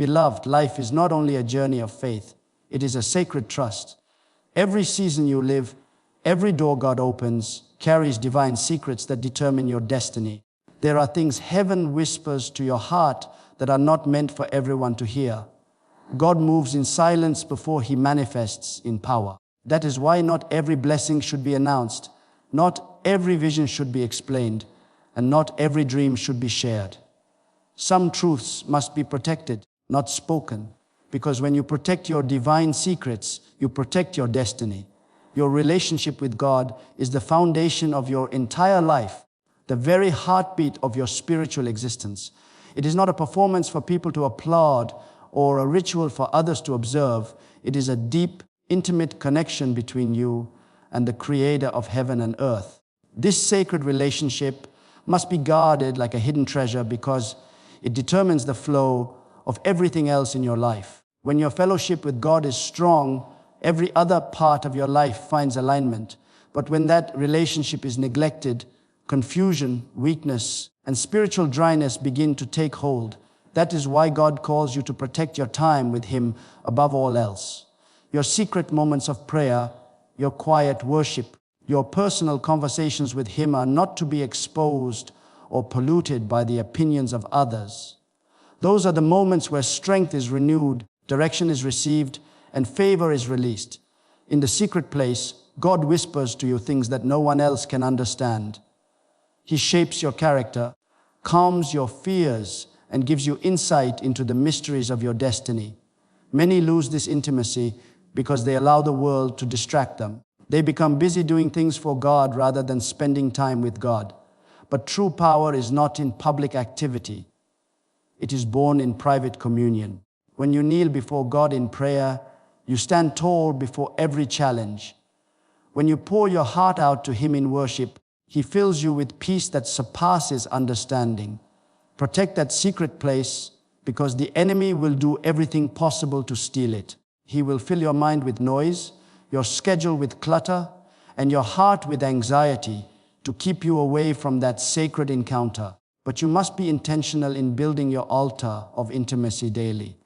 Beloved, life is not only a journey of faith, it is a sacred trust. Every season you live, every door God opens, carries divine secrets that determine your destiny. There are things heaven whispers to your heart that are not meant for everyone to hear. God moves in silence before he manifests in power. That is why not every blessing should be announced, not every vision should be explained, and not every dream should be shared. Some truths must be protected, not spoken, because when you protect your divine secrets, you protect your destiny. Your relationship with God is the foundation of your entire life, the very heartbeat of your spiritual existence. It is not a performance for people to applaud or a ritual for others to observe. It is a deep, intimate connection between you and the Creator of heaven and earth. This sacred relationship must be guarded like a hidden treasure because it determines the flow of everything else in your life. When your fellowship with God is strong, every other part of your life finds alignment. But when that relationship is neglected, confusion, weakness, and spiritual dryness begin to take hold. That is why God calls you to protect your time with Him above all else. Your secret moments of prayer, your quiet worship, your personal conversations with Him are not to be exposed or polluted by the opinions of others. Those are the moments where strength is renewed, direction is received, and favor is released. In the secret place, God whispers to you things that no one else can understand. He shapes your character, calms your fears, and gives you insight into the mysteries of your destiny. Many lose this intimacy because they allow the world to distract them. They become busy doing things for God rather than spending time with God. But true power is not in public activity. It is born in private communion. When you kneel before God in prayer, you stand tall before every challenge. When you pour your heart out to Him in worship, He fills you with peace that surpasses understanding. Protect that secret place because the enemy will do everything possible to steal it. He will fill your mind with noise, your schedule with clutter, and your heart with anxiety to keep you away from that sacred encounter. But you must be intentional in building your altar of intimacy daily.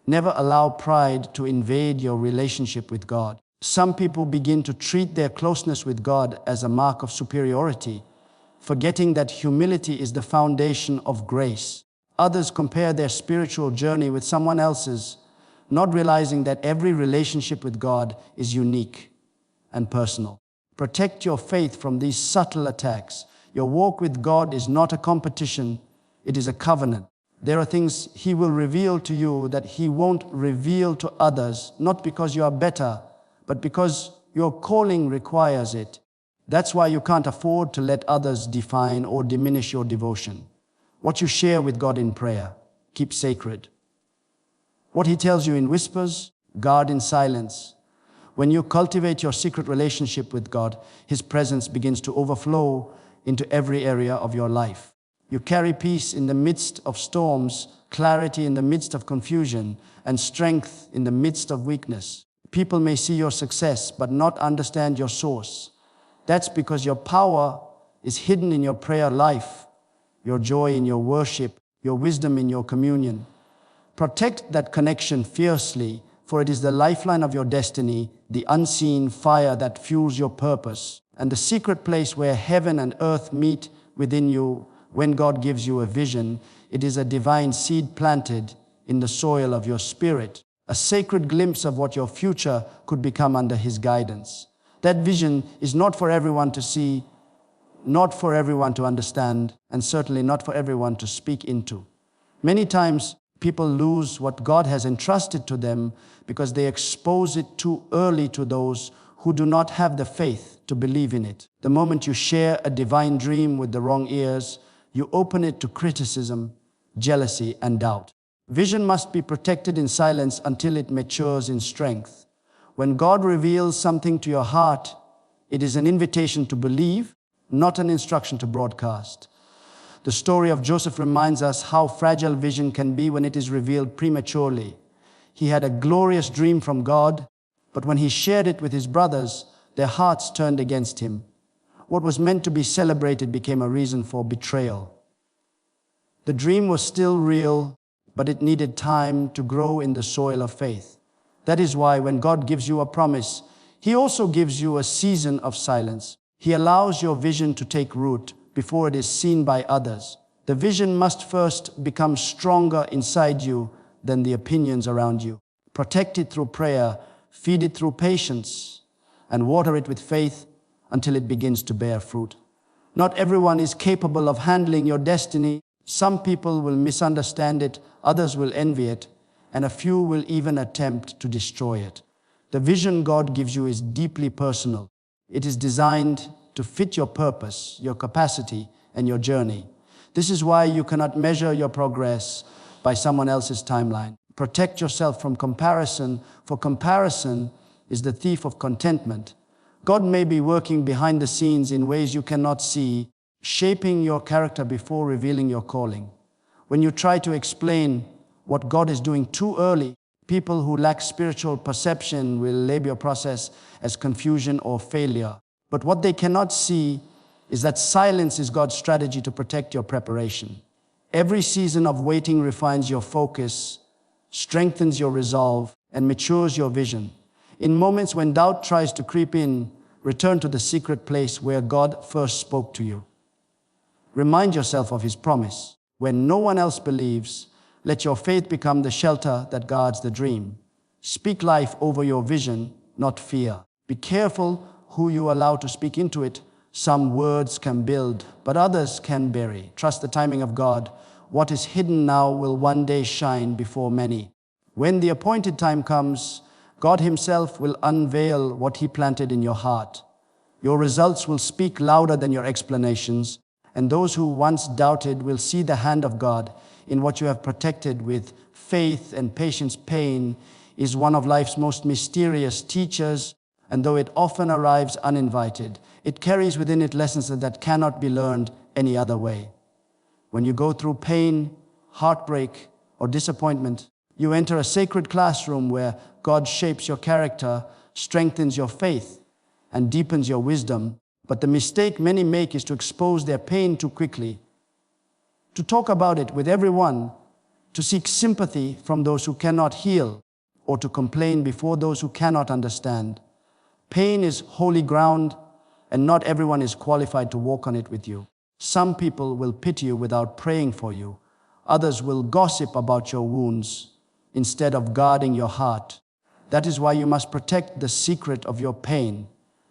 Never allow pride to invade your relationship with God. Some people begin to treat their closeness with God as a mark of superiority, forgetting that humility is the foundation of grace. Others compare their spiritual journey with someone else's, not realizing that every relationship with God is unique and personal. Protect your faith from these subtle attacks. Your walk with God is not a competition, it is a covenant. There are things He will reveal to you that He won't reveal to others, not because you are better, but because your calling requires it. That's why you can't afford to let others define or diminish your devotion. What you share with God in prayer, keep sacred. What He tells you in whispers, guard in silence. When you cultivate your secret relationship with God, His presence begins to overflow into every area of your life. You carry peace in the midst of storms, clarity in the midst of confusion, and strength in the midst of weakness. People may see your success but not understand your source. That's because your power is hidden in your prayer life, your joy in your worship, your wisdom in your communion. Protect that connection fiercely, for it is the lifeline of your destiny, the unseen fire that fuels your purpose, and the secret place where heaven and earth meet within you. When God gives you a vision, it is a divine seed planted in the soil of your spirit, a sacred glimpse of what your future could become under His guidance. That vision is not for everyone to see, not for everyone to understand, and certainly not for everyone to speak into. Many times, people lose what God has entrusted to them because they expose it too early to those who do not have the faith to believe in it. The moment you share a divine dream with the wrong ears, you open it to criticism, jealousy, and doubt. Vision must be protected in silence until it matures in strength. When God reveals something to your heart, it is an invitation to believe, not an instruction to broadcast. The story of Joseph reminds us how fragile vision can be when it is revealed prematurely. He had a glorious dream from God, but when he shared it with his brothers, their hearts turned against him. What was meant to be celebrated became a reason for betrayal. The dream was still real, but it needed time to grow in the soil of faith. That is why when God gives you a promise, He also gives you a season of silence. He allows your vision to take root before it is seen by others. The vision must first become stronger inside you than the opinions around you. Protect it through prayer, feed it through patience, and water it with faith until it begins to bear fruit. Not everyone is capable of handling your destiny. Some people will misunderstand it, others will envy it, and a few will even attempt to destroy it. The vision God gives you is deeply personal. It is designed to fit your purpose, your capacity, and your journey. This is why you cannot measure your progress by someone else's timeline. Protect yourself from comparison, for comparison is the thief of contentment. God may be working behind the scenes in ways you cannot see, shaping your character before revealing your calling. When you try to explain what God is doing too early, people who lack spiritual perception will label your process as confusion or failure. But what they cannot see is that silence is God's strategy to protect your preparation. Every season of waiting refines your focus, strengthens your resolve, and matures your vision. In moments when doubt tries to creep in, return to the secret place where God first spoke to you. Remind yourself of His promise. When no one else believes, let your faith become the shelter that guards the dream. Speak life over your vision, not fear. Be careful who you allow to speak into it. Some words can build, but others can bury. Trust the timing of God. What is hidden now will one day shine before many. When the appointed time comes, God Himself will unveil what He planted in your heart. Your results will speak louder than your explanations, and those who once doubted will see the hand of God in what you have protected with faith and patience. Pain is one of life's most mysterious teachers, and though it often arrives uninvited, it carries within it lessons that cannot be learned any other way. When you go through pain, heartbreak, or disappointment, you enter a sacred classroom where God shapes your character, strengthens your faith, and deepens your wisdom. But the mistake many make is to expose their pain too quickly, to talk about it with everyone, to seek sympathy from those who cannot heal, or to complain before those who cannot understand. Pain is holy ground, and not everyone is qualified to walk on it with you. Some people will pity you without praying for you. Others will gossip about your wounds instead of guarding your heart. That is why you must protect the secret of your pain.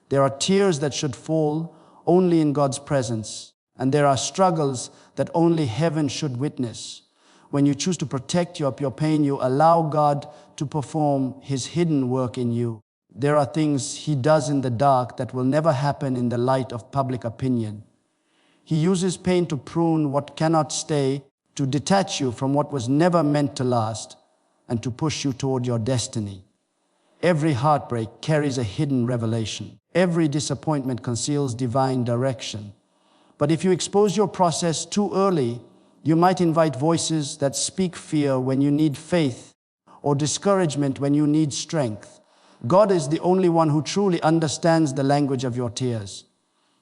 There are tears that should fall only in God's presence, and there are struggles that only heaven should witness. When you choose to protect your pain, you allow God to perform His hidden work in you. There are things He does in the dark that will never happen in the light of public opinion. He uses pain to prune what cannot stay, to detach you from what was never meant to last, and to push you toward your destiny. Every heartbreak carries a hidden revelation. Every disappointment conceals divine direction. But if you expose your process too early, you might invite voices that speak fear when you need faith, or discouragement when you need strength. God is the only one who truly understands the language of your tears.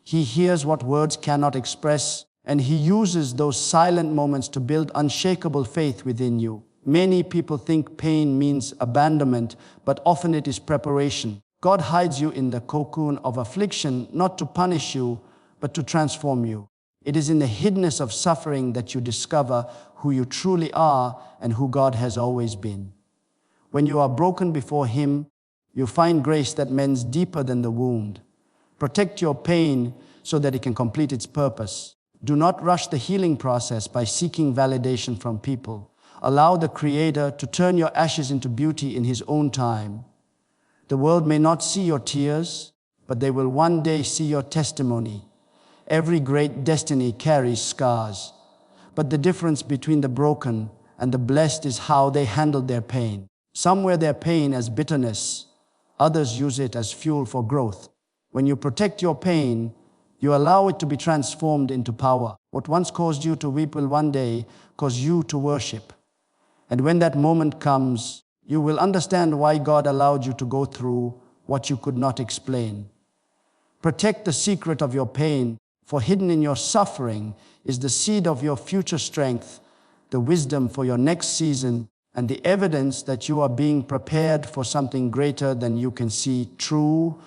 He hears what words cannot express, and He uses those silent moments to build unshakable faith within you. Many people think pain means abandonment, but often it is preparation. God hides you in the cocoon of affliction, not to punish you, but to transform you. It is in the hiddenness of suffering that you discover who you truly are and who God has always been. When you are broken before Him, you find grace that mends deeper than the wound. Protect your pain so that it can complete its purpose. Do not rush the healing process by seeking validation from people. Allow the Creator to turn your ashes into beauty in His own time. The world may not see your tears, but they will one day see your testimony. Every great destiny carries scars, but the difference between the broken and the blessed is how they handled their pain. Some wear their pain as bitterness, others use it as fuel for growth. When you protect your pain, you allow it to be transformed into power. What once caused you to weep will one day cause you to worship. And when that moment comes, you will understand why God allowed you to go through what you could not explain. Protect the secret of your pain, for hidden in your suffering is the seed of your future strength the wisdom for your next season, and the evidence that you are being prepared for something greater than you can see. True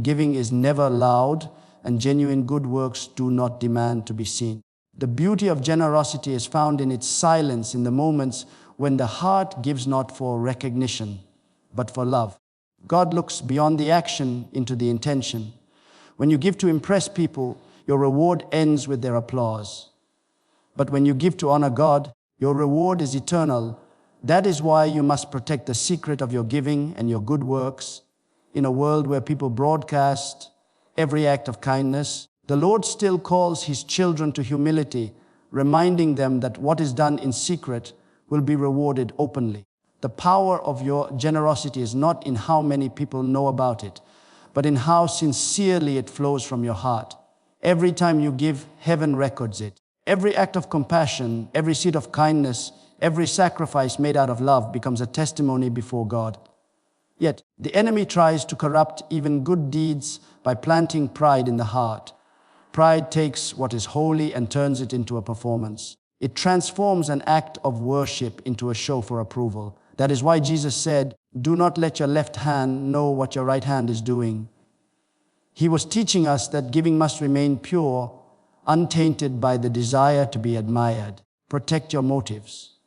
giving is never loud, and genuine good works do not demand to be seen. The beauty of generosity is found in its silence, in the moments when the heart gives not for recognition, but for love. God looks beyond the action into the intention. When you give to impress people, your reward ends with their applause. But when you give to honor God, your reward is eternal. That is why you must protect the secret of your giving and your good works. In a world where people broadcast every act of kindness, the Lord still calls His children to humility, reminding them that what is done in secret will be rewarded openly. The power of your generosity is not in how many people know about it, but in how sincerely it flows from your heart. Every time you give, heaven records it. Every act of compassion, every seed of kindness, every sacrifice made out of love becomes a testimony before God. Yet, the enemy tries to corrupt even good deeds by planting pride in the heart. Pride takes what is holy and turns it into a performance. It transforms an act of worship into a show for approval. That is why Jesus said, "Do not let your left hand know what your right hand is doing." He was teaching us that giving must remain pure, untainted by the desire to be admired. Protect your motives.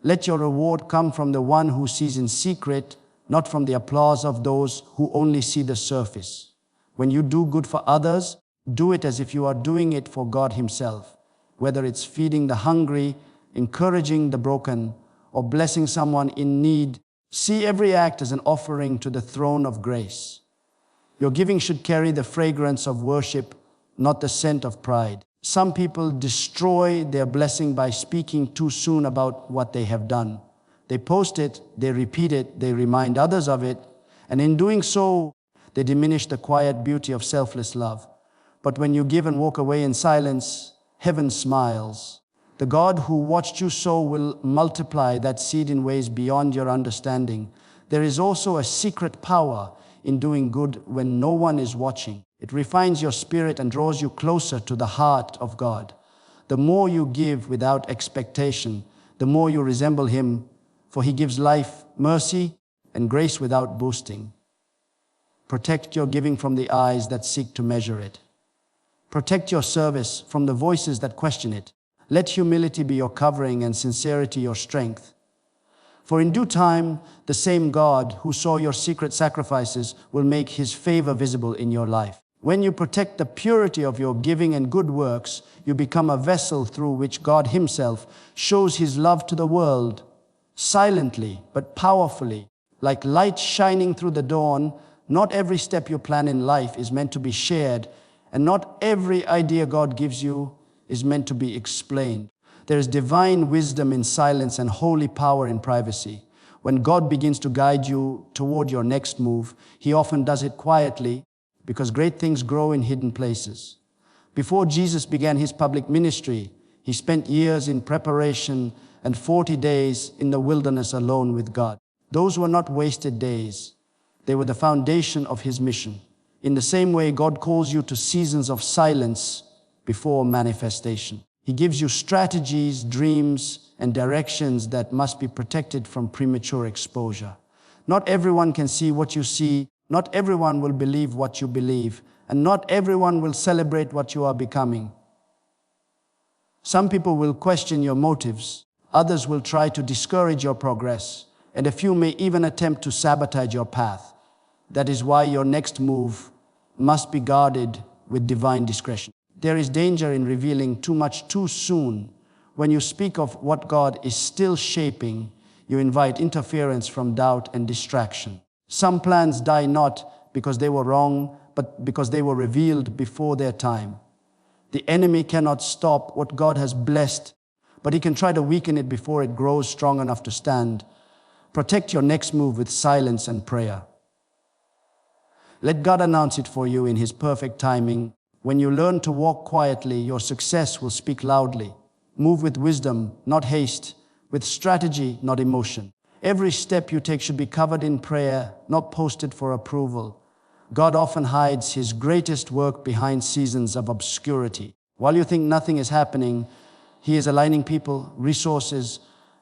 Let your reward come from the one who sees in secret, not from the applause of those who only see the surface. When you do good for others, do it as if you are doing it for God Himself. Whether it's feeding the hungry, encouraging the broken, or blessing someone in need, see every act as an offering to the throne of grace. Your giving should carry the fragrance of worship, not the scent of pride. Some people destroy their blessing by speaking too soon about what they have done. They post it, they repeat it, they remind others of it, and in doing so, they diminish the quiet beauty of selfless love. But when you give and walk away in silence, heaven smiles. The God who watched you sow will multiply that seed in ways beyond your understanding. There is also a secret power in doing good when no one is watching. It refines your spirit and draws you closer to the heart of God. The more you give without expectation, the more you resemble Him, for He gives life, mercy, and grace without boasting. Protect your giving from the eyes that seek to measure it. Protect your service from the voices that question it. Let humility be your covering and sincerity your strength. For in due time, the same God who saw your secret sacrifices will make His favor visible in your life. When you protect the purity of your giving and good works, you become a vessel through which God Himself shows His love to the world, silently but powerfully. Like light shining through the dawn, not every step you plan in life is meant to be shared, and not every idea God gives you is meant to be explained. There is divine wisdom in silence and holy power in privacy. When God begins to guide you toward your next move, He often does it quietly, because great things grow in hidden places. Before Jesus began His public ministry, He spent years in preparation and 40 days in the wilderness alone with God. Those were not wasted days. They were the foundation of His mission. In the same way, God calls you to seasons of silence before manifestation. He gives you strategies, dreams, and directions that must be protected from premature exposure. Not everyone can see what you see, not everyone will believe what you believe, and not everyone will celebrate what you are becoming. Some people will question your motives, others will try to discourage your progress, and a few may even attempt to sabotage your path. That is why your next move must be guarded with divine discretion. There is danger in revealing too much too soon. When you speak of what God is still shaping, you invite interference from doubt and distraction. Some plans die not because they were wrong, but because they were revealed before their time. The enemy cannot stop what God has blessed, but he can try to weaken it before it grows strong enough to stand. Protect your next move with silence and prayer. Let God announce it for you in His perfect timing. When you learn to walk quietly, your success will speak loudly. Move with wisdom, not haste, with strategy, not emotion. Every step you take should be covered in prayer, not posted for approval. God often hides His greatest work behind seasons of obscurity. While you think nothing is happening, He is aligning people, resources,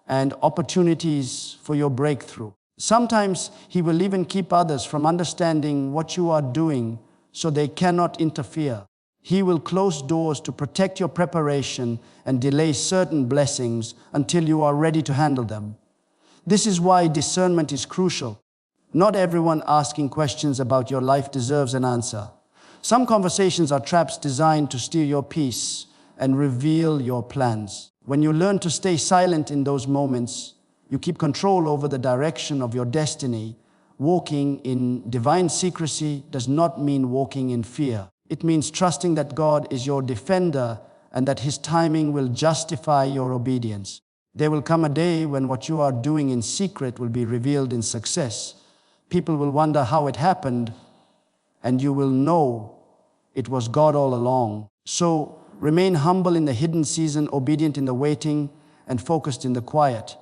and opportunities for your breakthrough. Sometimes He will even keep others from understanding what you are doing so they cannot interfere. He will close doors to protect your preparation and delay certain blessings until you are ready to handle them. This is why discernment is crucial. Not everyone asking questions about your life deserves an answer. Some conversations are traps designed to steal your peace and reveal your plans. When you learn to stay silent in those moments, you keep control over the direction of your destiny. Walking in divine secrecy does not mean walking in fear. It means trusting that God is your defender and that His timing will justify your obedience. There will come a day when what you are doing in secret will be revealed in success. People will wonder how it happened, and you will know it was God all along. So remain humble in the hidden season, obedient in the waiting, and focused in the quiet.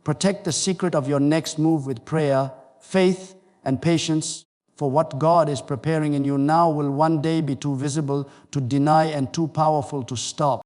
Protect the secret of your next move with prayer, faith, and patience, for what God is preparing in you now will one day be too visible to deny and too powerful to stop.